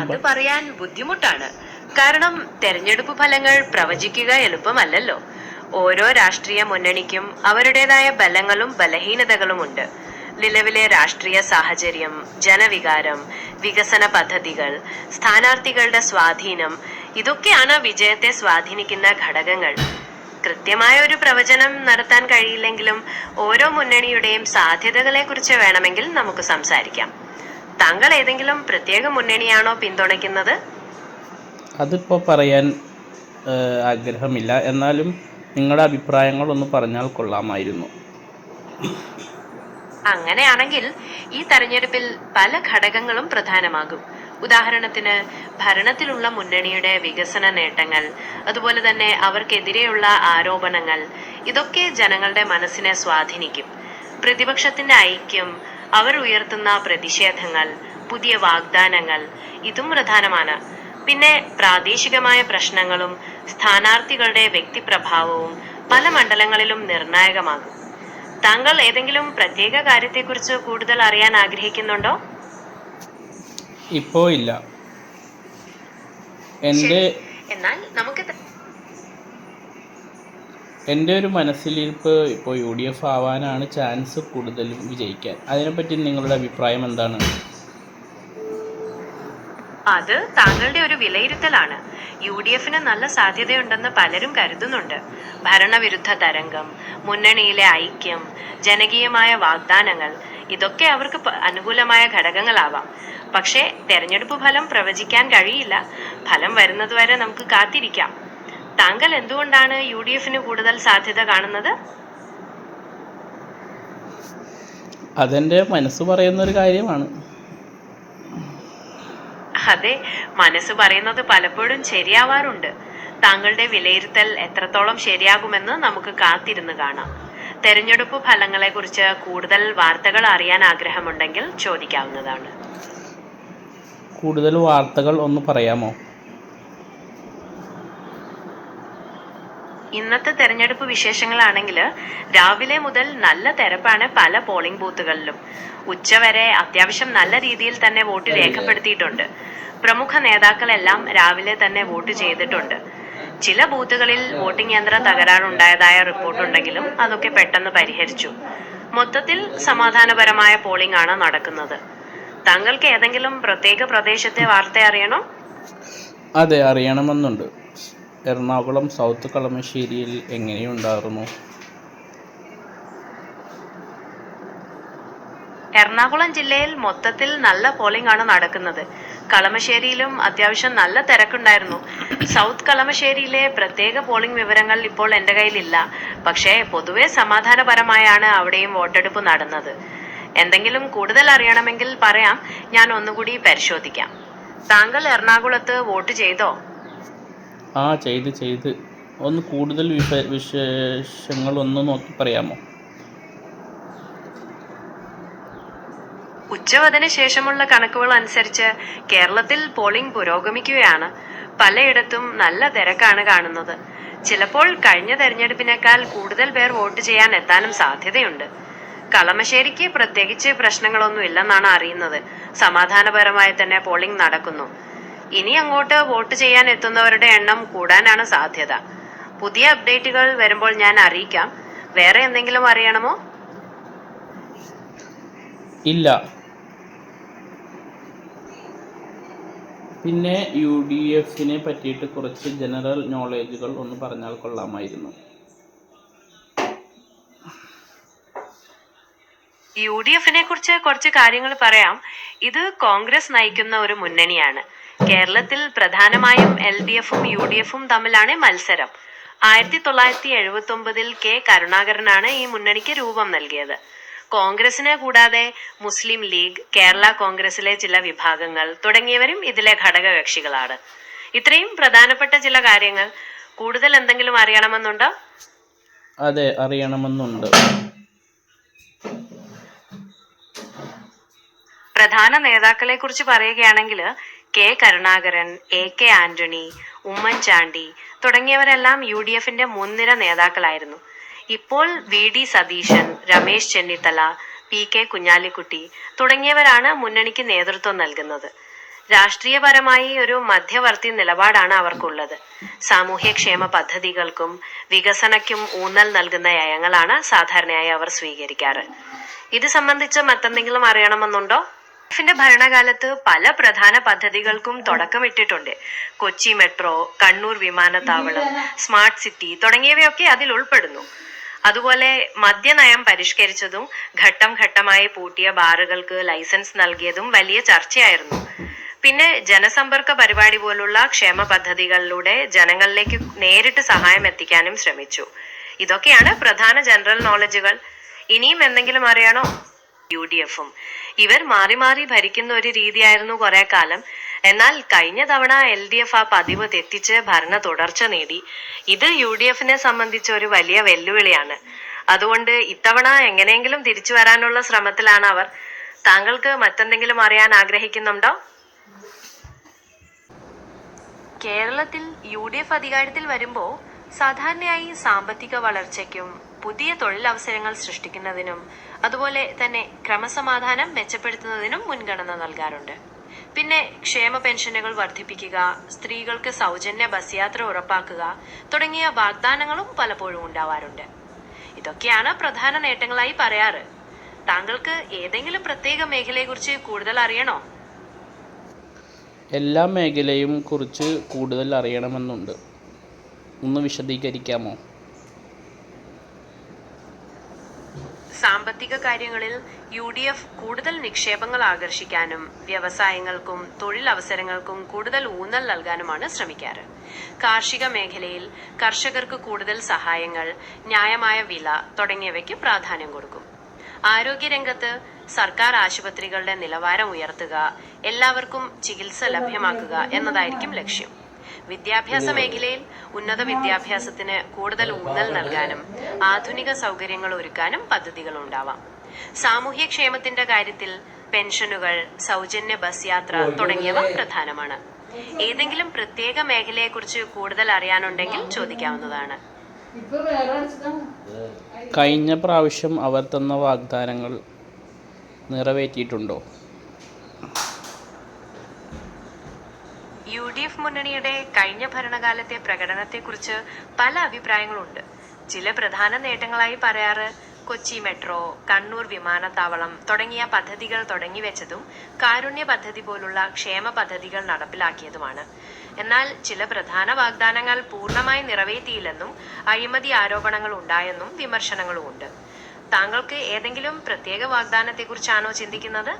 അത് പറയാൻ ബുദ്ധിമുട്ടാണ്. കാരണം തെരഞ്ഞെടുപ്പ് ഫലങ്ങൾ പ്രവചിക്കുക എളുപ്പമല്ലല്ലോ. ഓരോ രാഷ്ട്രീയ മുന്നണിക്കും അവരുടേതായ ബലങ്ങളും ബലഹീനതകളുമുണ്ട്. നിലവിലെ രാഷ്ട്രീയ സാഹചര്യം, ജനവികാരം, വികസന പദ്ധതികൾ, സ്ഥാനാർത്ഥികളുടെ സ്വാധീനം, ഇതൊക്കെയാണ് വിജയത്തെ സ്വാധീനിക്കുന്ന ഘടകങ്ങൾ. കൃത്യമായ ഒരു പ്രവചനം നടത്താൻ കഴിയില്ലെങ്കിലും ഓരോ മുന്നണിയുടെയും സാധ്യതകളെ കുറിച്ച് വേണമെങ്കിൽ നമുക്ക് സംസാരിക്കാം. താങ്കൾ ഏതെങ്കിലും പ്രത്യേക മുന്നണിയാണോ പിന്തുണയ്ക്കുന്നത്? അതിപ്പോ പറയാൻ ആഗ്രഹമില്ല. എന്നാലും നിങ്ങളുടെ അഭിപ്രായങ്ങൾ ഒന്ന് പറഞ്ഞാൽ കൊള്ളാമായിരുന്നു. അങ്ങനെയാണെങ്കിൽ ഈ തെരഞ്ഞെടുപ്പിൽ പല ഘടകങ്ങളും പ്രധാനമാകും. ഉദാഹരണത്തിന് ഭരണത്തിലുള്ള മുന്നണിയുടെ വികസന നേട്ടങ്ങൾ, അതുപോലെ തന്നെ അവർക്കെതിരെയുള്ള ആരോപണങ്ങൾ, ഇതൊക്കെ ജനങ്ങളുടെ മനസ്സിനെ സ്വാധീനിക്കും. പ്രതിപക്ഷത്തിന്റെ ഐക്യം, അവർ ഉയർത്തുന്ന പ്രതിഷേധങ്ങൾ, പുതിയ വാഗ്ദാനങ്ങൾ, ഇതും പ്രധാനമാണ്. പിന്നെ പ്രാദേശികമായ പ്രശ്നങ്ങളും സ്ഥാനാർത്ഥികളുടെ വ്യക്തിപ്രഭാവവും പല മണ്ഡലങ്ങളിലും നിർണായകമാകും. താങ്കൾ ഏതെങ്കിലും പ്രത്യേക കാര്യത്തെക്കുറിച്ച് കൂടുതൽ അറിയാൻ ആഗ്രഹിക്കുന്നുണ്ടോ? ഇപ്പോ ഇല്ല. എൻ്റെ എന്നാൽ നമുക്ക് എൻ്റെ ഒരു മനസ്സിലിരിപ്പ് ഇപ്പോൾ UDF ആവാനാണ് ചാൻസ് കൂടുതലും വിജയിക്കാൻ. അതിനെപ്പറ്റി നിങ്ങളുടെ അഭിപ്രായം എന്താണ്? അത് താങ്കളുടെ ഒരു വിലയിരുത്തലാണ്. UDFന് നല്ല സാധ്യതയുണ്ടെന്ന് പലരും കരുതുന്നുണ്ട്. ഭരണവിരുദ്ധ തരംഗം, മുന്നണിയിലെ ഐക്യം, ജനകീയമായ വാഗ്ദാനങ്ങൾ, ഇതൊക്കെ അവർക്ക് അനുകൂലമായ ഘടകങ്ങളാവാം. പക്ഷേ തെരഞ്ഞെടുപ്പ് ഫലം പ്രവചിക്കാൻ കഴിയില്ല. ഫലം വരുന്നതുവരെ നമുക്ക് കാത്തിരിക്കാം. താങ്കൾ എന്തുകൊണ്ടാണ് UDFന് കൂടുതൽ സാധ്യത കാണുന്നത്? അതെൻ്റെ മനസ്സ് പറയുന്ന ഒരു കാര്യമാണ്. അതെ, മനസ്സ് പറയുന്നത് പലപ്പോഴും ശരിയാവാറുണ്ട്. താങ്കളുടെ വിലയിരുത്തൽ എത്രത്തോളം ശരിയാകുമെന്ന് നമുക്ക് കാത്തിരുന്ന് കാണാം. തെരഞ്ഞെടുപ്പ് ഫലങ്ങളെ കുറിച്ച് കൂടുതൽ വാർത്തകൾ അറിയാൻ ആഗ്രഹമുണ്ടെങ്കിൽ ചോദിക്കാവുന്നതാണ്. കൂടുതൽ വാർത്തകൾ ഒന്ന് പറയാമോ? ഇന്നത്തെ തെരഞ്ഞെടുപ്പ് വിശേഷങ്ങളാണെങ്കിൽ രാവിലെ മുതൽ നല്ല തിരപ്പാണ് പല പോളിംഗ് ബൂത്തുകളിലും. ഉച്ചവരെ അത്യാവശ്യം നല്ല രീതിയിൽ തന്നെ വോട്ട് രേഖപ്പെടുത്തിയിട്ടുണ്ട്. പ്രമുഖ നേതാക്കളെല്ലാം രാവിലെ തന്നെ വോട്ട് ചെയ്തിട്ടുണ്ട്. ചില ബൂത്തുകളിൽ വോട്ടിംഗ് യന്ത്ര തകരാറുണ്ടായതായ റിപ്പോർട്ടുണ്ടെങ്കിലും അതൊക്കെ പെട്ടെന്ന് പരിഹരിച്ചു. മൊത്തത്തിൽ സമാധാനപരമായ പോളിംഗ് ആണ് നടക്കുന്നത്. താങ്കൾക്ക് ഏതെങ്കിലും പ്രത്യേക പ്രദേശത്തെ വാർത്ത അറിയണോ? അതെ, അറിയണമെന്നുണ്ട്. എറണാകുളം സൗത്ത് കളമശ്ശേരിയിൽ എങ്ങനെയുണ്ടായിരുന്നു? എറണാകുളം ജില്ലയിൽ മൊത്തത്തിൽ നല്ല പോളിംഗ് ആണ് നടക്കുന്നത്. കളമശ്ശേരിയിലും അത്യാവശ്യം നല്ല തിരക്കുണ്ടായിരുന്നു. സൗത്ത് കളമശ്ശേരിയിലെ പ്രത്യേക പോളിംഗ് വിവരങ്ങൾ ഇപ്പോൾ എൻ്റെ കയ്യിലില്ല. പക്ഷേ പൊതുവെ സമാധാനപരമായാണ് അവിടെയും വോട്ടെടുപ്പ് നടന്നത്. എന്തെങ്കിലും കൂടുതൽ അറിയണമെങ്കിൽ പറയാം, ഞാൻ ഒന്നുകൂടി പരിശോധിക്കാം. താങ്കൾ എറണാകുളത്ത് വോട്ട് ചെയ്തോ? ചെയ്ത്. ഒന്ന് കൂടുതൽ വിശേഷങ്ങൾ ഒന്ന് നോക്കി പറയാമോ? ഉച്ചവതിന് ശേഷമുള്ള കണക്കുകൾ അനുസരിച്ച് കേരളത്തിൽ പോളിംഗ് പുരോഗമിക്കുകയാണ്. പലയിടത്തും നല്ല തിരക്കാണ് കാണുന്നത്. ചിലപ്പോൾ കഴിഞ്ഞ തെരഞ്ഞെടുപ്പിനേക്കാൾ കൂടുതൽ പേർ വോട്ട് ചെയ്യാൻ എത്താനും സാധ്യതയുണ്ട്. കളമശ്ശേരിക്ക് പ്രത്യേകിച്ച് പ്രശ്നങ്ങളൊന്നും ഇല്ലെന്നാണ് അറിയുന്നത്. സമാധാനപരമായി തന്നെ പോളിംഗ് നടക്കുന്നു. ഇനി അങ്ങോട്ട് വോട്ട് ചെയ്യാൻ എത്തുന്നവരുടെ എണ്ണം കൂടാനാണ് സാധ്യത. പുതിയ അപ്ഡേറ്റുകൾ വരുമ്പോൾ ഞാൻ അറിയിക്കാം. വേറെ എന്തെങ്കിലും അറിയണമോ? ഇല്ല. പിന്നെ UDFനെ പറ്റിയിട്ട് കുറച്ച് ജനറൽ നോളേജുകൾ ഒന്ന് പറഞ്ഞാൽ കൊള്ളാമായിരുന്നു. UDFനെ കുറിച്ച് കുറച്ച് കാര്യങ്ങൾ പറയാം. ഇത് കോൺഗ്രസ് നയിക്കുന്ന ഒരു മുന്നണിയാണ്. കേരളത്തിൽ പ്രധാനമായും LDFും UDFും തമ്മിലാണ് മത്സരം. 1979 K കരുണാകരനാണ് ഈ മുന്നണിക്ക് രൂപം നൽകിയത്. കോൺഗ്രസിനെ കൂടാതെ മുസ്ലിം ലീഗ്, കേരള കോൺഗ്രസിലെ ചില വിഭാഗങ്ങൾ തുടങ്ങിയവരും ഇതിലെ ഘടകകക്ഷികളാണ്. ഇത്രയും പ്രധാനപ്പെട്ട ചില കാര്യങ്ങൾ. കൂടുതൽ എന്തെങ്കിലും അറിയണമെന്നുണ്ടോ? അതെ, അറിയണമെന്നുണ്ട്. പ്രധാന നേതാക്കളെ കുറിച്ച് പറയുകയാണെങ്കിൽ K കരുണാകരൻ, AK ആന്റണി, ഉമ്മൻചാണ്ടി തുടങ്ങിയവരെല്ലാം UDFന്റെ മുൻനിര നേതാക്കളായിരുന്നു. ഇപ്പോൾ VD സതീശൻ, രമേശ് ചെന്നിത്തല, PK കുഞ്ഞാലിക്കുട്ടി തുടങ്ങിയവരാണ് മുന്നണിക്ക് നേതൃത്വം നൽകുന്നത്. രാഷ്ട്രീയപരമായി ഒരു മധ്യവർത്തി നിലപാടാണ് അവർക്കുള്ളത്. സാമൂഹ്യക്ഷേമ പദ്ധതികൾക്കും വികസനയ്ക്കും ഊന്നൽ നൽകുന്ന നയങ്ങളാണ് സാധാരണയായി അവർ സ്വീകരിക്കാറ്. ഇത് സംബന്ധിച്ച് മറ്റെന്തെങ്കിലും അറിയണമെന്നുണ്ടോ? ന്റെ ഭരണകാലത്ത് പല പ്രധാന പദ്ധതികൾക്കും തുടക്കമിട്ടിട്ടുണ്ട്. കൊച്ചി മെട്രോ, കണ്ണൂർ വിമാനത്താവളം, സ്മാർട്ട് സിറ്റി തുടങ്ങിയവയൊക്കെ അതിൽ ഉൾപ്പെടുന്നു. അതുപോലെ മദ്യനയം പരിഷ്കരിച്ചതും ഘട്ടം ഘട്ടമായി പൂട്ടിയ ബാറുകൾക്ക് ലൈസൻസ് നൽകിയതും വലിയ ചർച്ചയായിരുന്നു. പിന്നെ ജനസമ്പർക്ക പരിപാടി പോലുള്ള ക്ഷേമ പദ്ധതികളിലൂടെ ജനങ്ങളിലേക്ക് നേരിട്ട് സഹായം എത്തിക്കാനും ശ്രമിച്ചു. ഇതൊക്കെയാണ് പ്രധാന ജനറൽ നോളജുകൾ. ഇനിയും എന്തെങ്കിലും അറിയണോ? UDFും ഇവർ മാറി മാറി ഭരിക്കുന്ന ഒരു രീതിയായിരുന്നു കുറെ കാലം. എന്നാൽ കഴിഞ്ഞ തവണ LDF ആ പതിവ് തെറ്റിച്ച് ഭരണ തുടർച്ച നേടി. ഇത് UDFനെ സംബന്ധിച്ച് ഒരു വലിയ വെല്ലുവിളിയാണ്. അതുകൊണ്ട് ഇത്തവണ എങ്ങനെയെങ്കിലും തിരിച്ചു വരാനുള്ള ശ്രമത്തിലാണ് അവർ. താങ്കൾക്ക് മറ്റെന്തെങ്കിലും അറിയാൻ ആഗ്രഹിക്കുന്നുണ്ടോ? കേരളത്തിൽ UDF അധികാരത്തിൽ വരുമ്പോൾ സാധാരണയായി സാമ്പത്തിക വളർച്ചയ്ക്കും പുതിയ തൊഴിലവസരങ്ങൾ സൃഷ്ടിക്കുന്നതിനും അതുപോലെ തന്നെ ക്രമസമാധാനം മെച്ചപ്പെടുത്തുന്നതിനും മുൻഗണന നൽകാറുണ്ട്. പിന്നെ ക്ഷേമ പെൻഷനുകൾ വർദ്ധിപ്പിക്കുക, സ്ത്രീകൾക്ക് സൗജന്യ ബസ് യാത്ര ഉറപ്പാക്കുക തുടങ്ങിയ വാഗ്ദാനങ്ങളും പലപ്പോഴും ഉണ്ടാവാറുണ്ട്. ഇതൊക്കെയാണ് പ്രധാന നേട്ടങ്ങളായി പറയാറ്. താങ്കൾക്ക് ഏതെങ്കിലും പ്രത്യേക മേഖലയെക്കുറിച്ച് കൂടുതൽ അറിയണോ? എല്ലാ മേഖലയും കുറിച്ച് കൂടുതൽ അറിയണമെന്നുണ്ട്. ഒന്ന് വിശദീകരിക്കാമോ? സാമ്പത്തിക കാര്യങ്ങളിൽ UDF കൂടുതൽ നിക്ഷേപങ്ങൾ ആകർഷിക്കാനും വ്യവസായങ്ങൾക്കും തൊഴിലവസരങ്ങൾക്കും കൂടുതൽ ഊന്നൽ നൽകാനുമാണ് ശ്രമിക്കാറ്. കാർഷിക മേഖലയിൽ കർഷകർക്ക് കൂടുതൽ സഹായങ്ങൾ, ന്യായമായ വില തുടങ്ങിയവയ്ക്ക് പ്രാധാന്യം കൊടുക്കും. ആരോഗ്യരംഗത്ത് സർക്കാർ ആശുപത്രികളുടെ നിലവാരം ഉയർത്തുക, എല്ലാവർക്കും ചികിത്സ ലഭ്യമാക്കുക എന്നതായിരിക്കും ലക്ഷ്യം. വിദ്യാഭ്യാസ മേഖലയിൽ ഉന്നത വിദ്യാഭ്യാസത്തിന് കൂടുതൽ ഊന്നൽ നൽകാനും ആധുനിക സൗകര്യങ്ങൾ ഒരുക്കാനും പദ്ധതികൾ ഉണ്ടാവാം. സാമൂഹ്യക്ഷേമത്തിന്റെ കാര്യത്തിൽ പെൻഷനുകൾ, സൗജന്യ ബസ് യാത്ര തുടങ്ങിയവ പ്രധാനമാണ്. ഏതെങ്കിലും പ്രത്യേക മേഖലയെക്കുറിച്ച് കൂടുതൽ അറിയാനുണ്ടെങ്കിൽ ചോദിക്കാവുന്നതാണ്. കഴിഞ്ഞ പ്രാവശ്യം അവർ തന്ന വാഗ്ദാനങ്ങൾ നിറവേറ്റിയിട്ടുണ്ടോ? UDF മുന്നണിയുടെ കഴിഞ്ഞ ഭരണകാലത്തെ പ്രകടനത്തെക്കുറിച്ച് പല അഭിപ്രായങ്ങളുണ്ട്. ചില പ്രധാന നേട്ടങ്ങളായി പറയാറ് കൊച്ചി മെട്രോ, കണ്ണൂർ വിമാനത്താവളം തുടങ്ങിയ പദ്ധതികൾ തുടങ്ങിവെച്ചതും കാരുണ്യ പദ്ധതി പോലുള്ള ക്ഷേമ പദ്ധതികൾ നടപ്പിലാക്കിയതുമാണ്. എന്നാൽ ചില പ്രധാന വാഗ്ദാനങ്ങൾ പൂർണ്ണമായി നിറവേറ്റിയില്ലെന്നും അഴിമതി ആരോപണങ്ങൾ ഉണ്ടായെന്നും വിമർശനങ്ങളുമുണ്ട്. താങ്കൾക്ക് ഏതെങ്കിലും പ്രത്യേക വാഗ്ദാനത്തെക്കുറിച്ചാണോ ചിന്തിക്കുന്നത്?